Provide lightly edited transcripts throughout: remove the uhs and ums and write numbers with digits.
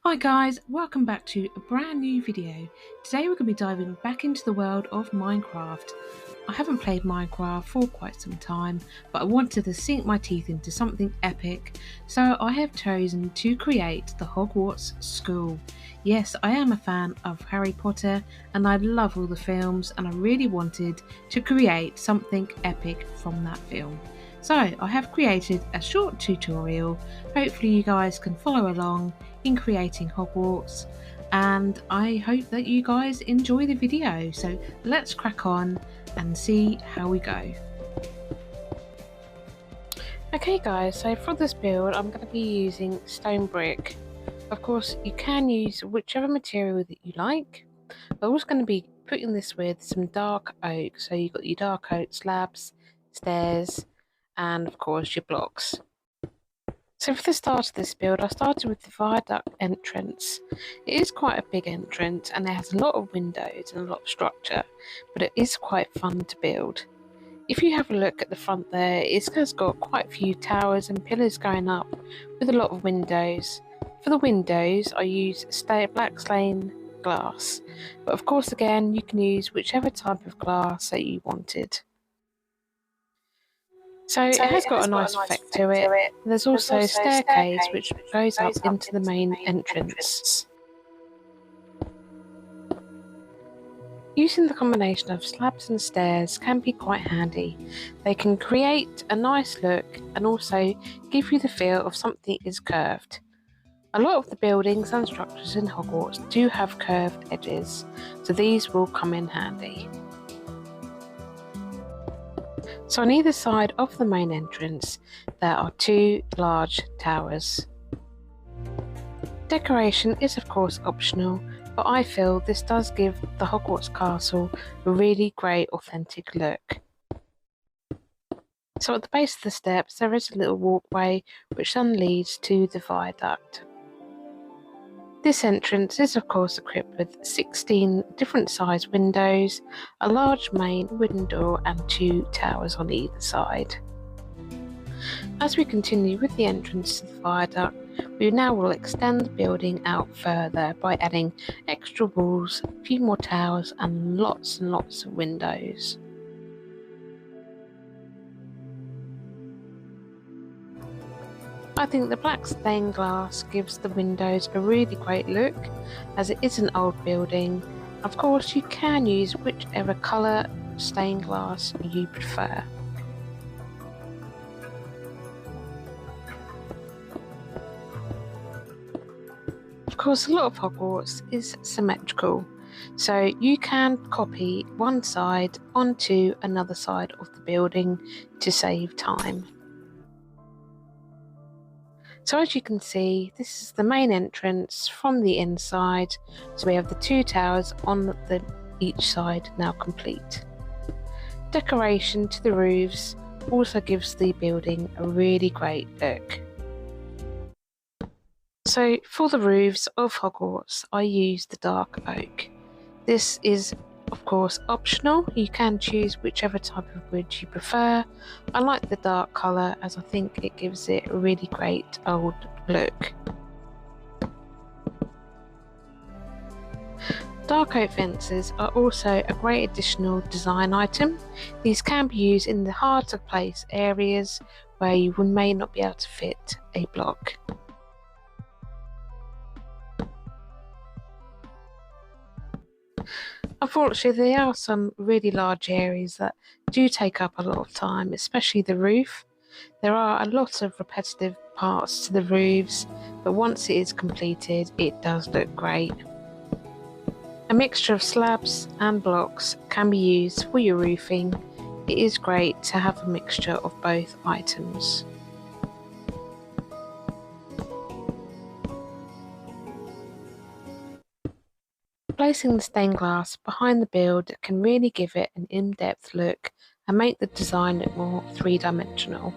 Hi guys, welcome back to a brand new video. Today we're going to be diving back into the world of Minecraft. I haven't played Minecraft for quite some time, but I wanted to sink my teeth into something epic, so I have chosen to create the Hogwarts School. Yes, I am a fan of Harry Potter and I love all the films, and I really wanted to create something epic from that film. So I have created a short tutorial. Hopefully you guys can follow along in creating Hogwarts, and I hope that you guys enjoy the video. So let's crack on and see how we go. Okay guys, so for this build I'm going to be using stone brick. Of course you can use whichever material that you like. I'm also going to be putting this with some dark oak, so you've got your dark oak slabs, stairs, and of course your blocks. So for the start of this build, I started with the viaduct entrance. It is quite a big entrance and it has a lot of windows and a lot of structure, but it is quite fun to build. If you have a look at the front there, it has got quite a few towers and pillars going up with a lot of windows. For the windows, I use black stained glass, but of course again, you can use whichever type of glass that you wanted. So it has got a nice effect to it. There's also a staircase which goes up into the main entrance. Using the combination of slabs and stairs can be quite handy. They can create a nice look and also give you the feel of something is curved. A lot of the buildings and structures in Hogwarts do have curved edges, so these will come in handy. So on either side of the main entrance there are two large towers. Decoration is of course optional, but I feel this does give the Hogwarts castle a really great authentic look. So at the base of the steps there is a little walkway which then leads to the viaduct. This entrance is of course equipped with 16 different size windows, a large main wooden door and two towers on either side. As we continue with the entrance to the viaduct, we now will extend the building out further by adding extra walls, a few more towers and lots of windows. I think the black stained glass gives the windows a really great look, as it is an old building. Of course you can use whichever colour stained glass you prefer. Of course a lot of Hogwarts is symmetrical, so you can copy one side onto another side of the building to save time. So as you can see, this is the main entrance from the inside, so we have the two towers on each side now complete. Decoration to the roofs also gives the building a really great look. So for the roofs of Hogwarts I use the dark oak. This is of course optional, you can choose whichever type of wood you prefer. I like the dark colour as I think it gives it a really great old look. Dark oak fences are also a great additional design item. These can be used in the hard to place areas where you may not be able to fit a block. Unfortunately, there are some really large areas that do take up a lot of time, especially the roof. There are a lot of repetitive parts to the roofs, but once it is completed, it does look great. A mixture of slabs and blocks can be used for your roofing. It is great to have a mixture of both items. Placing the stained glass behind the build can really give it an in-depth look and make the design look more three-dimensional.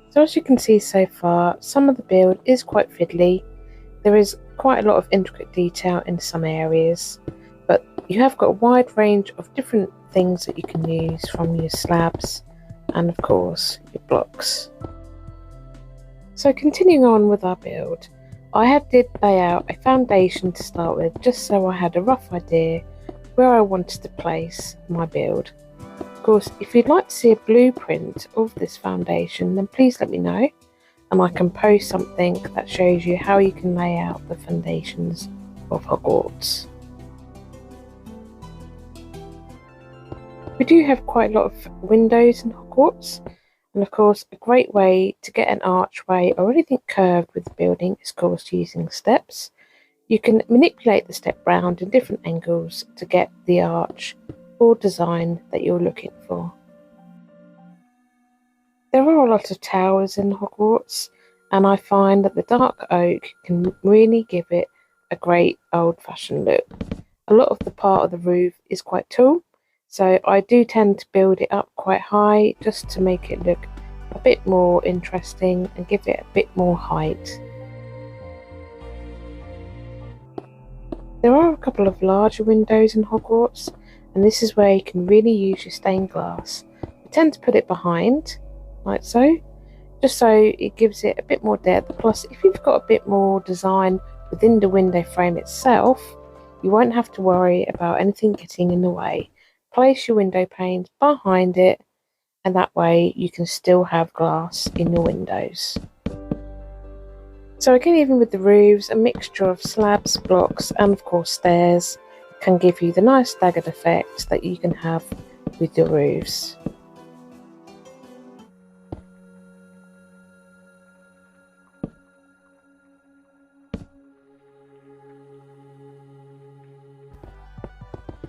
So as you can see so far, some of the build is quite fiddly. There is quite a lot of intricate detail in some areas, but you have got a wide range of different things that you can use, from your slabs and of course your blocks. So continuing on with our build, I did lay out a foundation to start with, just so I had a rough idea where I wanted to place my build. Of course, if you'd like to see a blueprint of this foundation, then please let me know, and I can post something that shows you how you can lay out the foundations of Hogwarts. We do have quite a lot of windows in Hogwarts, and of course a great way to get an archway or anything curved with the building is of course using steps. You can manipulate the step round in different angles to get the arch or design that you're looking for. There are a lot of towers in Hogwarts, and I find that the dark oak can really give it a great old-fashioned look. A lot of the part of the roof is quite tall, so I do tend to build it up quite high just to make it look a bit more interesting and give it a bit more height. There are a couple of larger windows in Hogwarts, and this is where you can really use your stained glass. I tend to put it behind, like so, just so it gives it a bit more depth. Plus, if you've got a bit more design within the window frame itself, you won't have to worry about anything getting in the way. Place your window panes behind it, and that way you can still have glass in your windows. So again, even with the roofs, a mixture of slabs, blocks and of course stairs can give you the nice staggered effect that you can have with your roofs.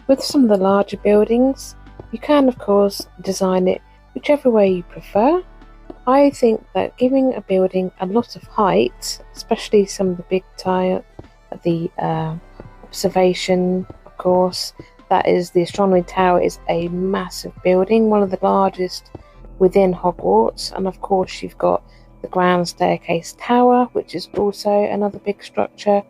With some of the larger buildings, you can of course design it whichever way you prefer. I think that giving a building a lot of height, especially some of the big observation, of course, that is the astronomy tower, is a massive building, one of the largest within Hogwarts, and of course you've got the grand staircase tower, which is also another big structure.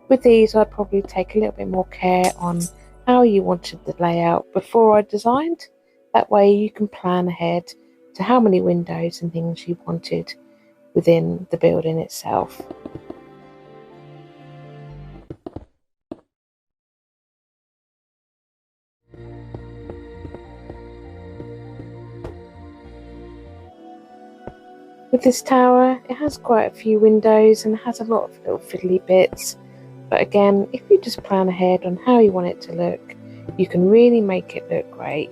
With these, I'd probably take a little bit more care on how you wanted the layout before I designed. That way you can plan ahead to how many windows and things you wanted within the building itself. With this tower, it has quite a few windows and has a lot of little fiddly bits, but again, if you just plan ahead on how you want it to look, you can really make it look great.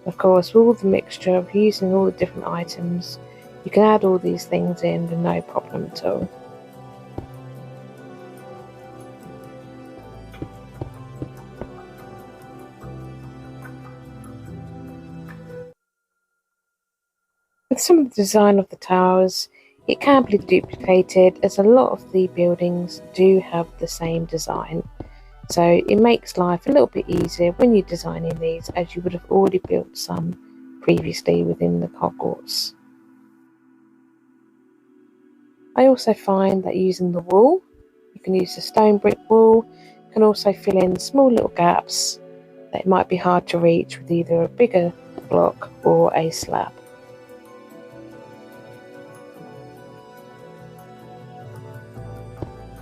Of course, with all the mixture of using all the different items, you can add all these things in with no problem at all. With some of the design of the towers, it can be duplicated as a lot of the buildings do have the same design. So it makes life a little bit easier when you're designing these, as you would have already built some previously within the Hogwarts. I also find that using the wall, you can use the stone brick wall, can also fill in small little gaps that might be hard to reach with either a bigger block or a slab.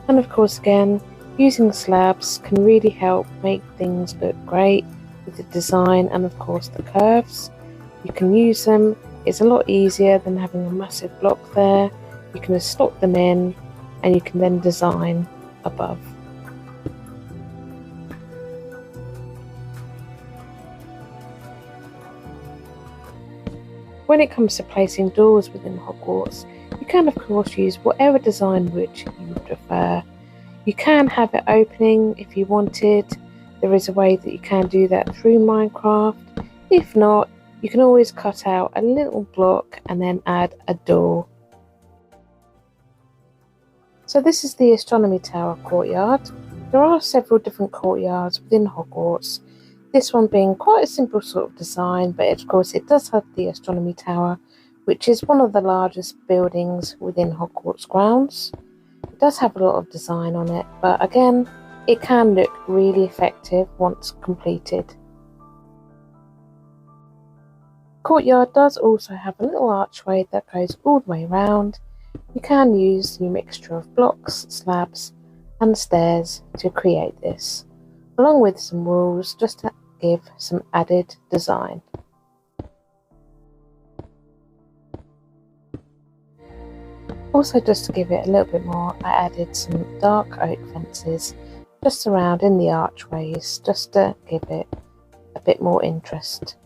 And of course, again, using slabs can really help make things look great with the design and of course the curves. You can use them, it's a lot easier than having a massive block there. You can just slot them in and you can then design above. When it comes to placing doors within Hogwarts, you can of course use whatever design which you would prefer. You can have it opening if you wanted. There is a way that you can do that through Minecraft. If not, you can always cut out a little block and then add a door. So this is the Astronomy Tower courtyard. There are several different courtyards within Hogwarts. This one being quite a simple sort of design, but of course it does have the Astronomy Tower, which is one of the largest buildings within Hogwarts grounds. It does have a lot of design on it, but again, it can look really effective once completed. Courtyard does also have a little archway that goes all the way around. You can use the mixture of blocks, slabs and stairs to create this, along with some walls just to give some added design. Also, just to give it a little bit more, I added some dark oak fences just around in the archways, just to give it a bit more interest.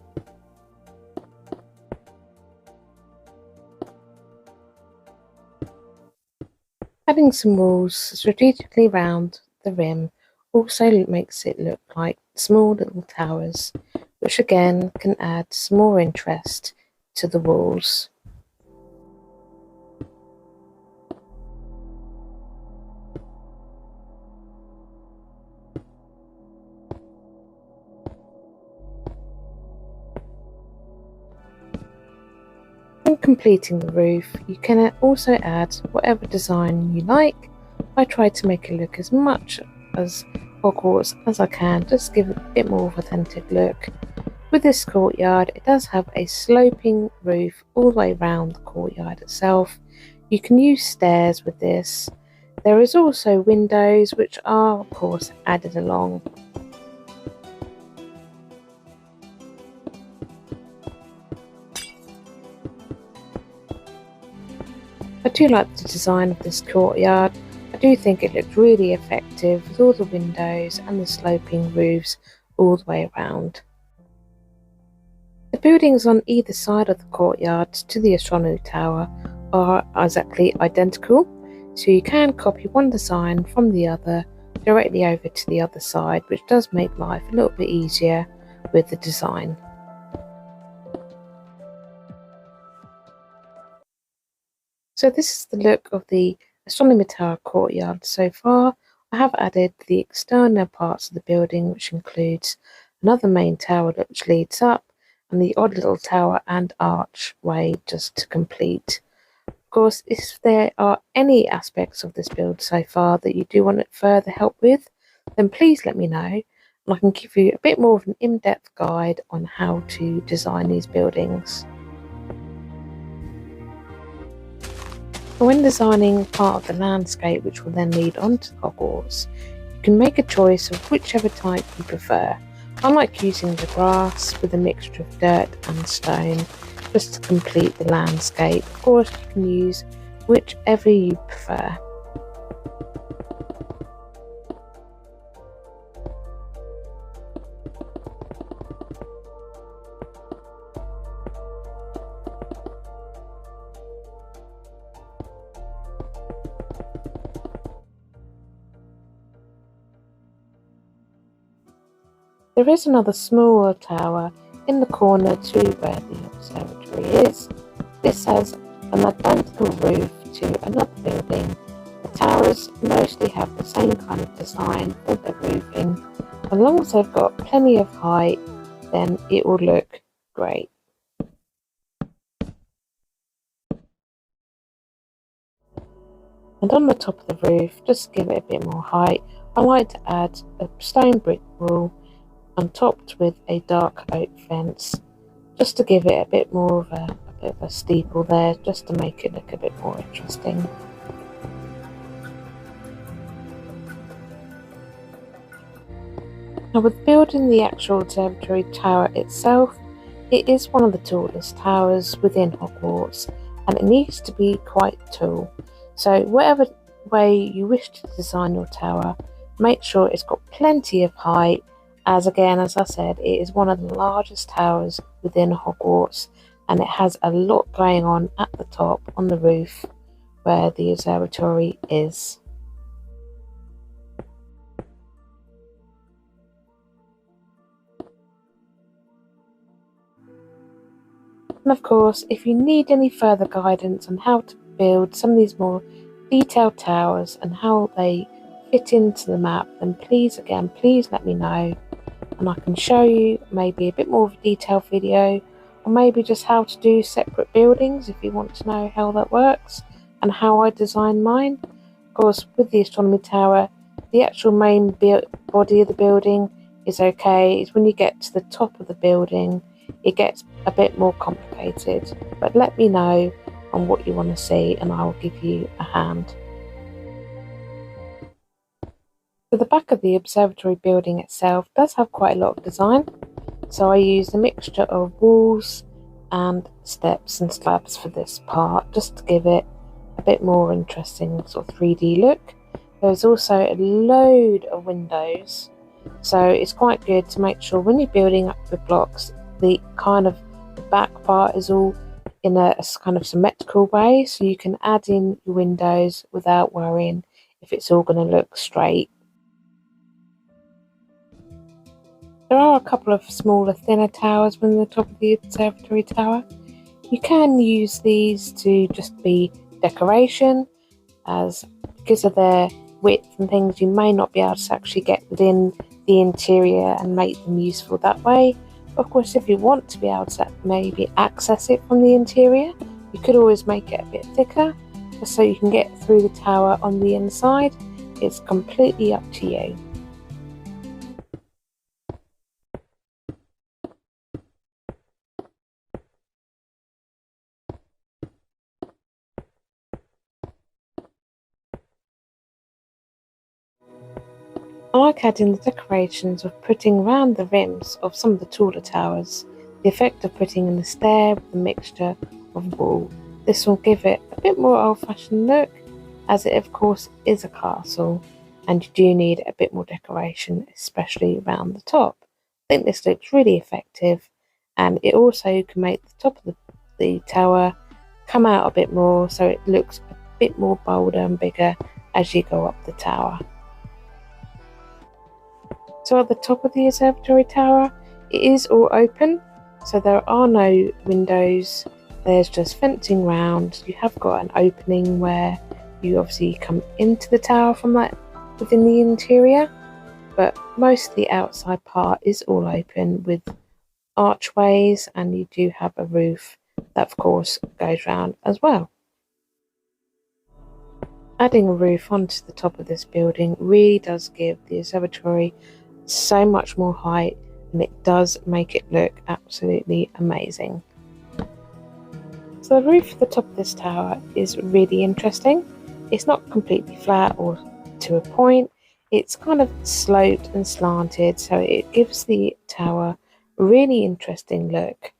Adding some walls strategically round the rim also makes it look like small little towers, which again can add some more interest to the walls. When completing the roof, you can also add whatever design you like. I try to make it look as much as Hogwarts as I can, just give it a bit more of an authentic look. With this courtyard, it does have a sloping roof all the way around the courtyard itself. You can use stairs with this. There is also windows which are of course added along. I do like the design of this courtyard. I do think it looks really effective with all the windows and the sloping roofs all the way around. The buildings on either side of the courtyard to the astronomy tower are exactly identical, so you can copy one design from the other directly over to the other side, which does make life a little bit easier with the design. So this is the look of the astronomy tower courtyard so far. I have added the external parts of the building, which includes another main tower which leads up, and the odd little tower and archway just to complete. Of course, if there are any aspects of this build so far that you do want further help with, then please let me know, and I can give you a bit more of an in-depth guide on how to design these buildings. When designing part of the landscape which will then lead on to Hogwarts, you can make a choice of whichever type you prefer. I like using the grass with a mixture of dirt and stone just to complete the landscape. Of course, you can use whichever you prefer. There is another smaller tower in the corner to where the observatory is. This has an identical roof to another building. The towers mostly have the same kind of design for the roofing. As long as they've got plenty of height, then it will look great. And on the top of the roof, just to give it a bit more height, I like to add a stone brick wall and topped with a dark oak fence, just to give it a bit more of a steeple there, just to make it look a bit more interesting. Now, with building the actual observatory tower itself, it is one of the tallest towers within Hogwarts, and it needs to be quite tall. So whatever way you wish to design your tower, make sure it's got plenty of height, as again, as I said, it is one of the largest towers within Hogwarts, and it has a lot going on at the top on the roof where the observatory is. And of course, if you need any further guidance on how to build some of these more detailed towers and how they fit into the map, then please let me know, and I can show you maybe a bit more of a detailed video, or maybe just how to do separate buildings if you want to know how that works and how I design mine. Of course, with the astronomy tower, The actual main body of the building is okay. It's when you get to the top of the building it gets a bit more complicated, but let me know on what you want to see and I'll give you a hand. So the back of the observatory building itself does have quite a lot of design, so I used a mixture of walls and steps and slabs for this part just to give it a bit more interesting sort of 3D look. There's also a load of windows, so it's quite good to make sure when you're building up the blocks the back part is all in a kind of symmetrical way, so you can add in your windows without worrying if it's all going to look straight. There are a couple of smaller thinner towers within the top of the observatory tower. You can use these to just be decoration, as because of their width and things you may not be able to actually get within the interior and make them useful that way. Of course, if you want to be able to maybe access it from the interior, you could always make it a bit thicker just so you can get through the tower on the inside. It's completely up to you. I like adding the decorations of putting around the rims of some of the taller towers. The effect of putting in the stair with a mixture of wool. This will give it a bit more old-fashioned look, as it of course is a castle and you do need a bit more decoration, especially around the top. I think this looks really effective, and it also can make the top of the tower come out a bit more so it looks a bit more bolder and bigger as you go up the tower. So at the top of the observatory tower, it is all open, so there are no windows, there's just fencing round. You have got an opening where you obviously come into the tower from that within the interior, but most of the outside part is all open with archways, and you do have a roof that of course goes round as well. Adding a roof onto the top of this building really does give the observatory so much more height, and it does make it look absolutely amazing. So the roof at the top of this tower is really interesting. It's not completely flat or to a point, it's kind of sloped and slanted, so it gives the tower a really interesting look.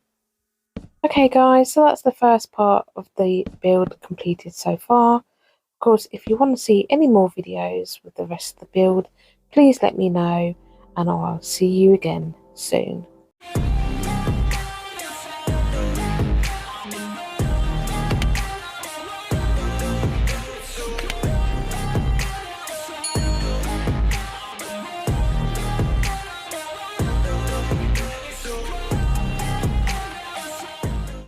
Okay guys, so that's the first part of the build completed so far. Of course, if you want to see any more videos with the rest of the build, please let me know, and I'll see you again soon.